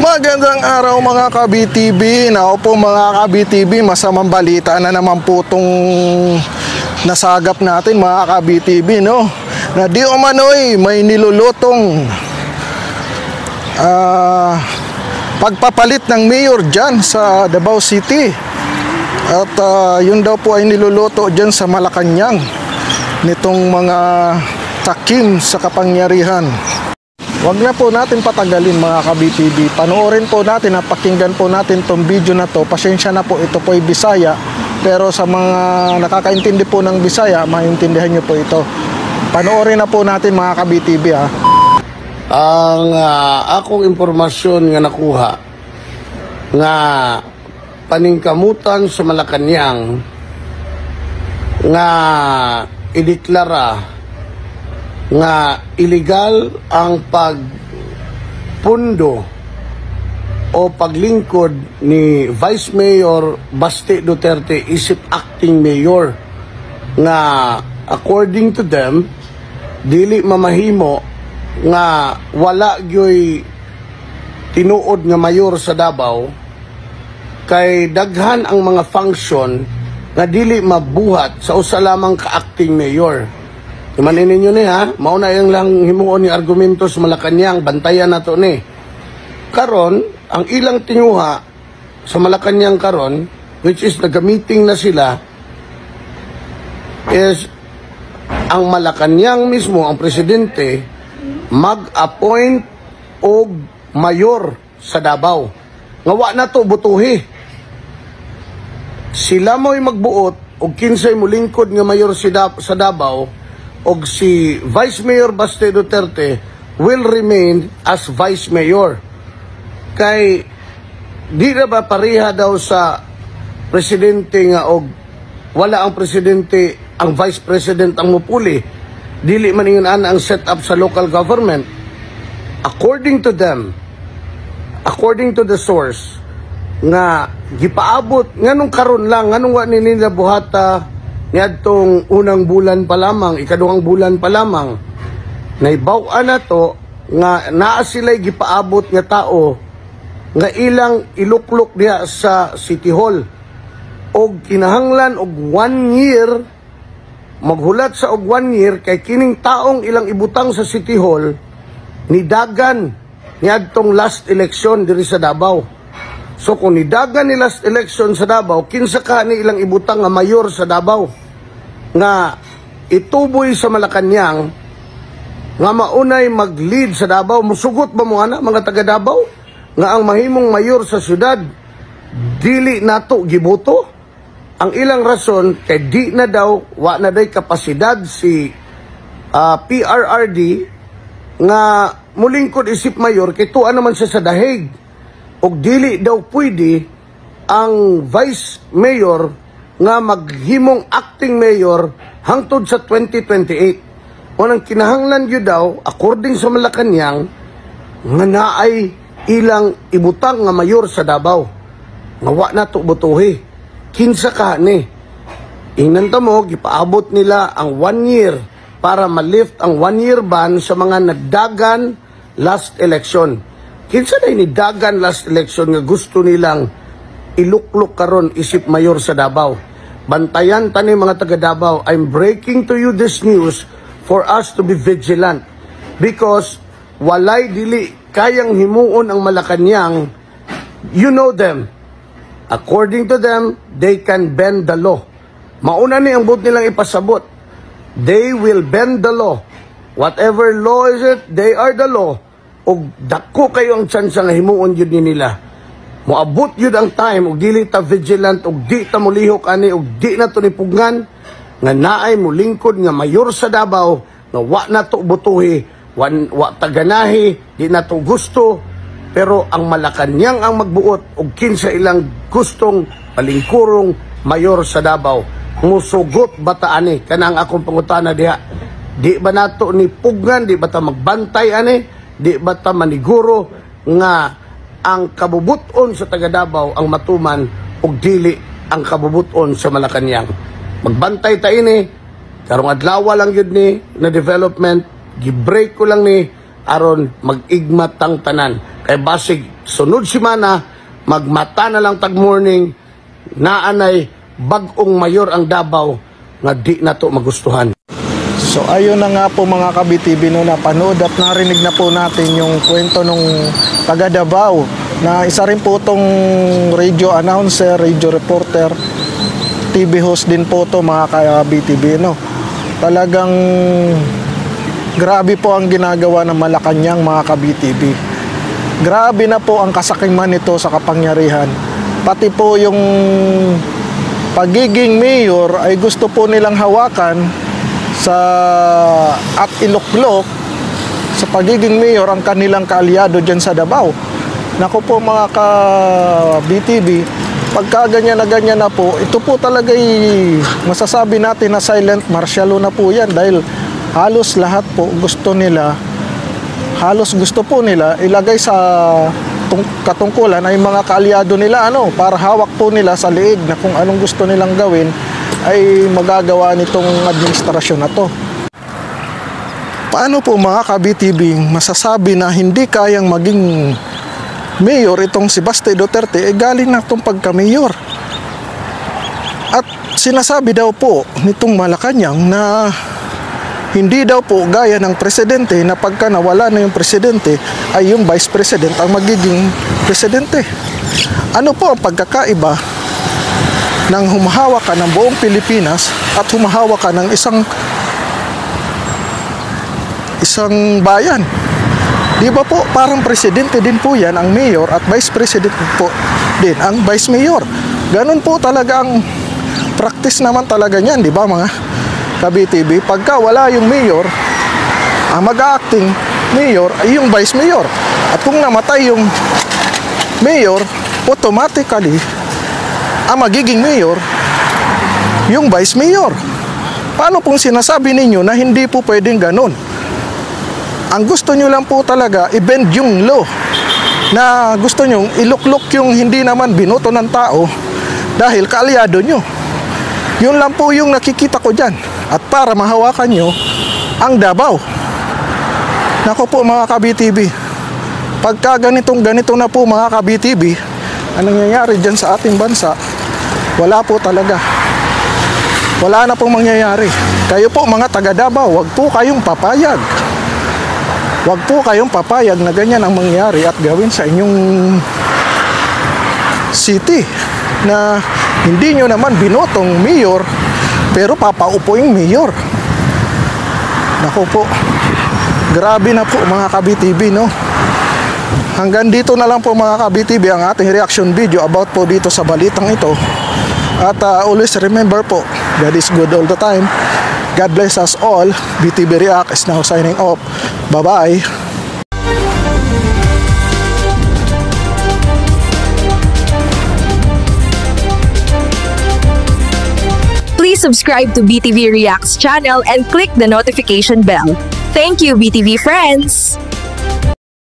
Magandang araw mga ka-BTV. Nako po mga ka-BTV, masamang balita na naman po itong nasagap natin mga ka-BTV, no? Na di umano'y may nilulutong pagpapalit ng mayor dyan sa Davao City. At yun daw po ay niluluto dyan sa Malacanang nitong mga takim sa kapangyarihan. Wag na po natin patagalin mga ka-BTV. Panoorin po natin at pakinggan po natin tong video na to. Pasensya na po, ito po ay Bisaya. Pero sa mga nakakaintindi po ng Bisaya, maintindihan nyo po ito. Panoorin na po natin mga ka-BTV ha. Ang akong impormasyon nga nakuha nga paningkamutan sa Malacanang nga ideklara nga illegal ang pagpundo o paglingkod ni Vice Mayor Baste Duterte isip acting mayor nga according to them dili mamahimo nga wala gyoy tinuod nga mayor sa Davao kay daghan ang mga function nga dili mabuhat sa usa lamang ka acting mayor. Imanin ninyo ni ha, mauna yung lang himuon ni argumento sa Malacanang, bantayan na to ni. Karon, ang ilang tinuha sa Malacanang karon, which is nagamiting na sila, is ang Malacanang mismo, ang presidente, mag-appoint og mayor sa Davao. Ngawa na to, butuhi. Sila mo'y magbuot og kinsay mulingkod nga mayor sa Davao, og si Vice Mayor Baste Duterte will remain as Vice Mayor. Kay di na ba pareha daw sa presidente nga og wala ang presidente, ang Vice President ang mupuli. Dili man ingon ang setup sa local government. According to them, according to the source, nga gipaabot nganong karon lang, nganong wa ni nila buhata niadtong unang bulan pa lamang, ikaduhang bulan pa lamang, naibaw-an na to nga naa sila'y gipaabot nga tao nga ilang iluklok diha sa City Hall og kinahanglan og 1 year, maghulat sa og 1 year kay kining taong ilang ibutang sa City Hall nidagan niadtong last election diri sa Davao. So kung nidagan ni last election sa Davao, kinsa ka ni ilang ibutang nga mayor sa Davao nga ituboy sa Malacanang nga maunay mag-lead sa Davao. Musugot ba mo ana mga taga Davao nga ang mahimong mayor sa syudad dili nato giboto? Ang ilang rason kay di na daw wa na day kapasidad si PRRD nga mulingkod isip mayor kay tuwa naman siya sa dahig. Og dili daw pwede ang vice mayor nga maghimong acting mayor hangtod sa 2028. Unang kinahanglan yun daw, according sa Malacanang, nga naay ilang ibutang nga mayor sa Davao. Nga wa na to butuhi. Kinsa ka ni. Ingnan mo, gipaabot nila ang 1 year para ma-lift ang 1 year ban sa mga nagdagan last election. Kinsa na inidagan last election nga gusto nilang iluklok karon isip mayor sa Davao. Bantayan tani mga taga Davao, I'm breaking to you this news for us to be vigilant because walay dili kayang himuon ang Malacanang. You know them. According to them, they can bend the law. Mauna ni ang buot nilang ipasabot. They will bend the law. Whatever law is it, they are the law. Og dako kayo ang tsansa nga himuon yun nila. Moabot yun ang time og dili ta vigilant og di ta mulihok ani og di na to nipugngan nga naay mulingkod nga mayor sa Davao nga wa na to butuhi, wa taganahi, di na to gusto, pero ang Malacanang ang magbuot og kinsa ilang gustong palingkurong mayor sa Davao. Musugot bata ani kanang akong pangutana diha. Di ba nato ni pugnan, di ba ta magbantay ani, di ba ta maniguro nga ang kabubuton sa taga Davao ang matuman ug dili ang kabubuton sa Malacanang. Magbantay ta ini, karong adlaw lang yun ni na development, gi-break ko lang ni aron mag-igmat tang tanan. Kay basig sunod semana magmata na lang tag morning naanay bag-ong mayor ang Davao nga di na to magustuhan. So ayun na nga po mga ka-BTV, no, napanood at narinig na po natin yung kwento nung taga Davao na isa rin po tong radio announcer, radio reporter, TV host din po to mga ka-BTV, no. Talagang grabe po ang ginagawa ng Malacanang mga ka-BTV. Grabe na po ang kasakiman nito sa kapangyarihan. Pati po yung pagiging mayor ay gusto po nilang hawakan sa at iluklok sa pagiging mayor ang kanilang kaalyado dyan sa Davao. Naku po mga ka-BTV, pagka ganyan na po, ito po talaga masasabi natin na silent martial law na po yan dahil halos lahat po gusto po nila ilagay sa katungkulan ay mga kaalyado nila para hawak po nila sa liig na kung anong gusto nilang gawin ay magagawa nitong administrasyon na to. Paano po mga ka-BTV masasabi na hindi kayang maging mayor itong si Baste Duterte galing na itong pagka-mayor? At sinasabi daw po nitong Malacanang na hindi daw po gaya ng presidente na pagka nawala na yung presidente ay yung vice president ang magiging presidente. Ano po ang pagkakaiba ng humahawak ka ng buong Pilipinas at humahawak ka ng isang bayan? Di ba po parang presidente din po yan ang mayor at vice president po din ang vice mayor. Ganun po talaga ang practice naman talaga niyan, di ba mga ka-BTV? Pagka wala yung mayor, ang mag-acting mayor ay yung vice mayor. At kung namatay yung mayor, automatically ang magiging mayor yung vice mayor. Paano pong sinasabi ninyo na hindi po pwedeng ganun? Ang gusto nyo lang po talaga i-bend yung law na gusto nyo iluklok yung hindi naman binoto ng tao dahil kaalyado nyo. Yun lang po yung nakikita ko dyan. At para mahawakan nyo ang Davao. Nako po mga ka-BTV, pagka ganito na po mga ka-BTV, ang nangyayari dyan sa ating bansa, wala po talaga. Wala na pong mangyayari. Kayo po mga taga Davao, wag po kayong papayag. Wag po kayong papayag na ganyan ang mangyayari at gawin sa inyong city na hindi nyo naman binotong mayor pero papaupo yung mayor. Naku po, grabe na po mga ka-BTV, no? Hanggang dito na lang po mga ka-BTV ang ating reaction video about po dito sa balitang ito. At always remember po, God is good all the time. God bless us all. BTV React is now signing off. Bye-bye. Please subscribe to BTV Reacts channel and click the notification bell. Thank you, BTV friends!